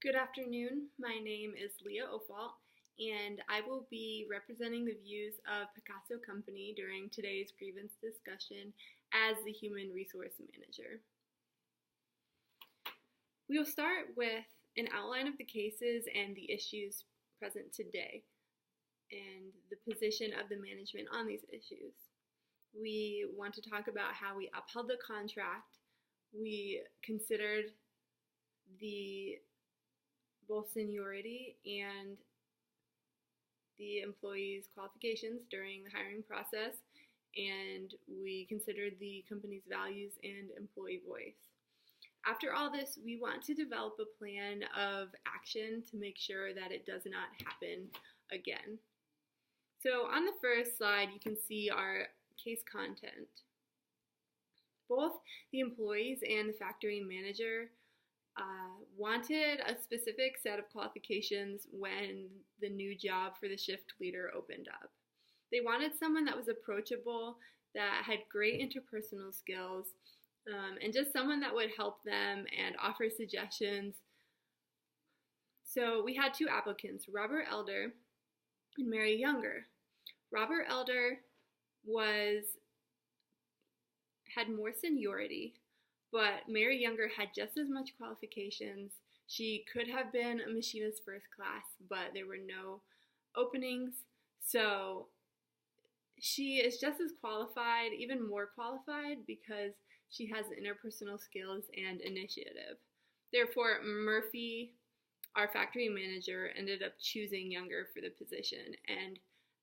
Good afternoon. My name is Leah Ofault, and I will be representing the views of Picasso Company during today's grievance discussion as the Human Resource Manager. We will start with an outline of the cases and the issues present today, and the position of the management on these issues. We want to talk about how we upheld the contract. We considered both seniority and the employee's qualifications during the hiring process, and we considered the company's values and employee voice. After all this, we want to develop a plan of action to make sure that it does not happen again. So on the first slide, you can see our case content. Both the employees and the factory manager wanted a specific set of qualifications when the new job for the shift leader opened up. They wanted someone that was approachable, that had great interpersonal skills, and just someone that would help them and offer suggestions. So we had two applicants, Robert Elder and Mary Younger. Robert Elder had more seniority, but Mary Younger had just as much qualifications. She could have been a machinist first class, but there were no openings. So she is just as qualified, even more qualified, because she has interpersonal skills and initiative. Therefore, Murphy, our factory manager, ended up choosing Younger for the position, and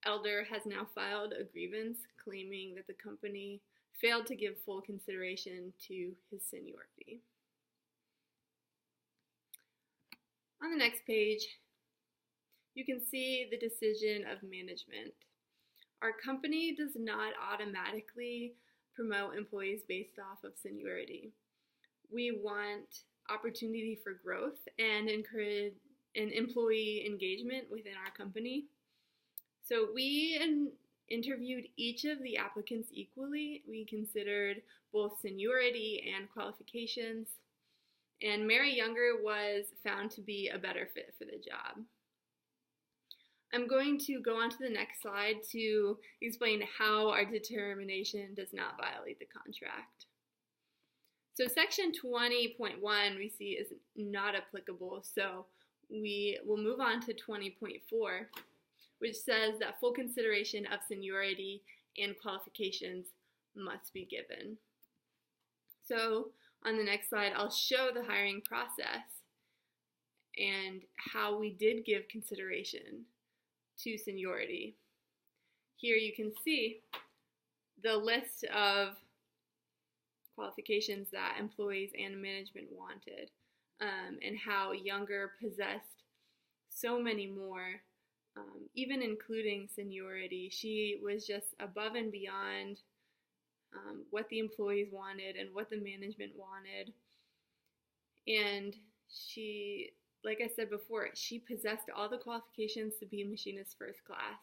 Elder has now filed a grievance claiming that the company failed to give full consideration to his seniority. On the next page, you can see the decision of management. Our company does not automatically promote employees based off of seniority. We want opportunity for growth and encourage an employee engagement within our company. So we interviewed each of the applicants equally. We considered both seniority and qualifications, and Mary Younger was found to be a better fit for the job. I'm going to go on to the next slide to explain how our determination does not violate the contract. So section 20.1 we see is not applicable, so we will move on to 20.4, which says that full consideration of seniority and qualifications must be given. So on the next slide, I'll show the hiring process and how we did give consideration to seniority. Here you can see the list of qualifications that employees and management wanted, and how Younger possessed so many more. Even including seniority, she was just above and beyond what the employees wanted and what the management wanted. And she, like I said before, she possessed all the qualifications to be a machinist first class.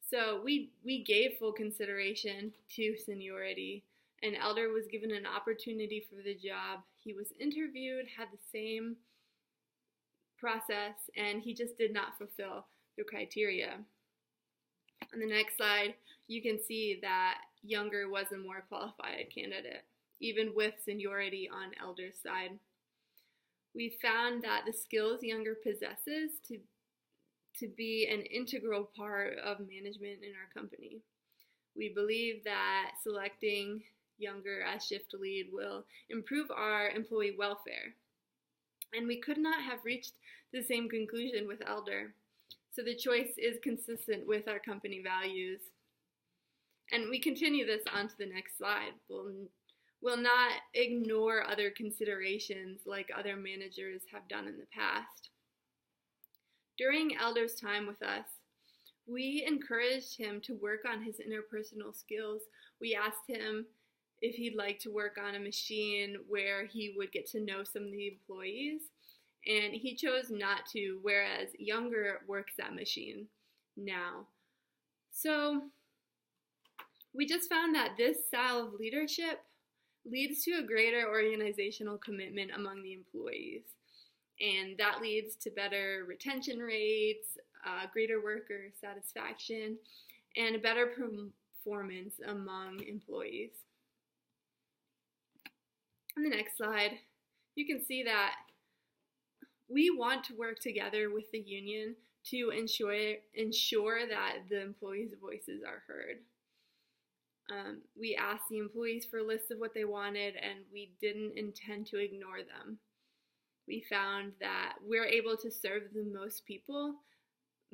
So we gave full consideration to seniority, and Elder was given an opportunity for the job. He was interviewed, had the same process, and he just did not fulfill the criteria. On the next slide, you can see that Younger was a more qualified candidate, even with seniority on Elder's side. We found that the skills Younger possesses to be an integral part of management in our company. We believe that selecting Younger as shift lead will improve our employee welfare. And we could not have reached the same conclusion with Elder. So the choice is consistent with our company values. And we continue this on to the next slide. We'll not ignore other considerations like other managers have done in the past. During Elder's time with us, we encouraged him to work on his interpersonal skills. We asked him if he'd like to work on a machine where he would get to know some of the employees, and he chose not to, whereas Younger works that machine now. So we just found that this style of leadership leads to a greater organizational commitment among the employees. and that leads to better retention rates, greater worker satisfaction, and a better performance among employees. On the next slide, you can see that we want to work together with the union to ensure that the employees' voices are heard. We asked the employees for a list of what they wanted, and we didn't intend to ignore them. We found that we're able to serve the most people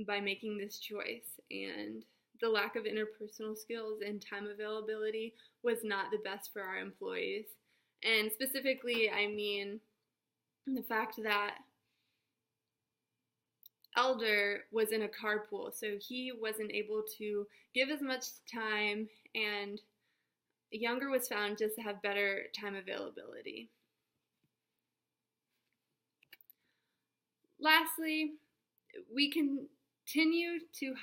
by making this choice, and the lack of interpersonal skills and time availability was not the best for our employees. And specifically, I mean the fact that Elder was in a carpool, so he wasn't able to give as much time, and Younger was found just to have better time availability. Lastly, we continue to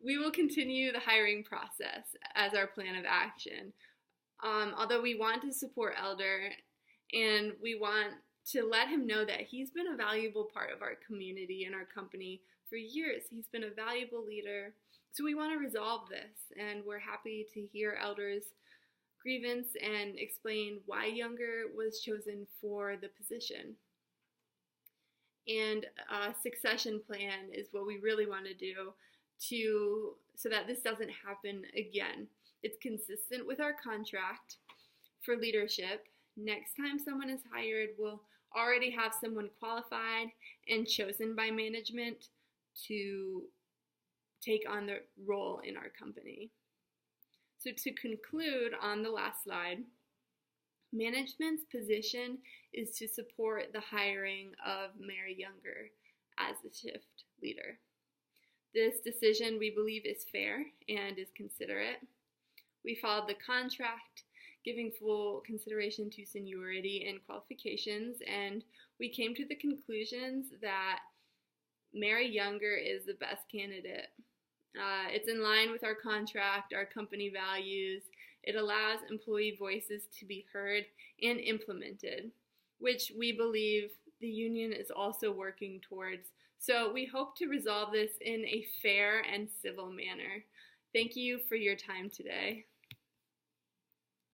we will continue the hiring process as our plan of action. Although we want to support Elder, and we want to let him know that he's been a valuable part of our community and our company for years. He's been a valuable leader. So we want to resolve this, and we're happy to hear Elder's grievance and explain why Younger was chosen for the position. And a succession plan is what we really want to do so that this doesn't happen again. It's consistent with our contract for leadership. Next time someone is hired, we'll already have someone qualified and chosen by management to take on the role in our company. So to conclude on the last slide, management's position is to support the hiring of Mary Younger as the shift leader. This decision, we believe, is fair and is considerate. We followed the contract, giving full consideration to seniority and qualifications, and we came to the conclusions that Mary Younger is the best candidate. It's in line with our contract, our company values. It allows employee voices to be heard and implemented, which we believe the union is also working towards. So we hope to resolve this in a fair and civil manner. Thank you for your time today.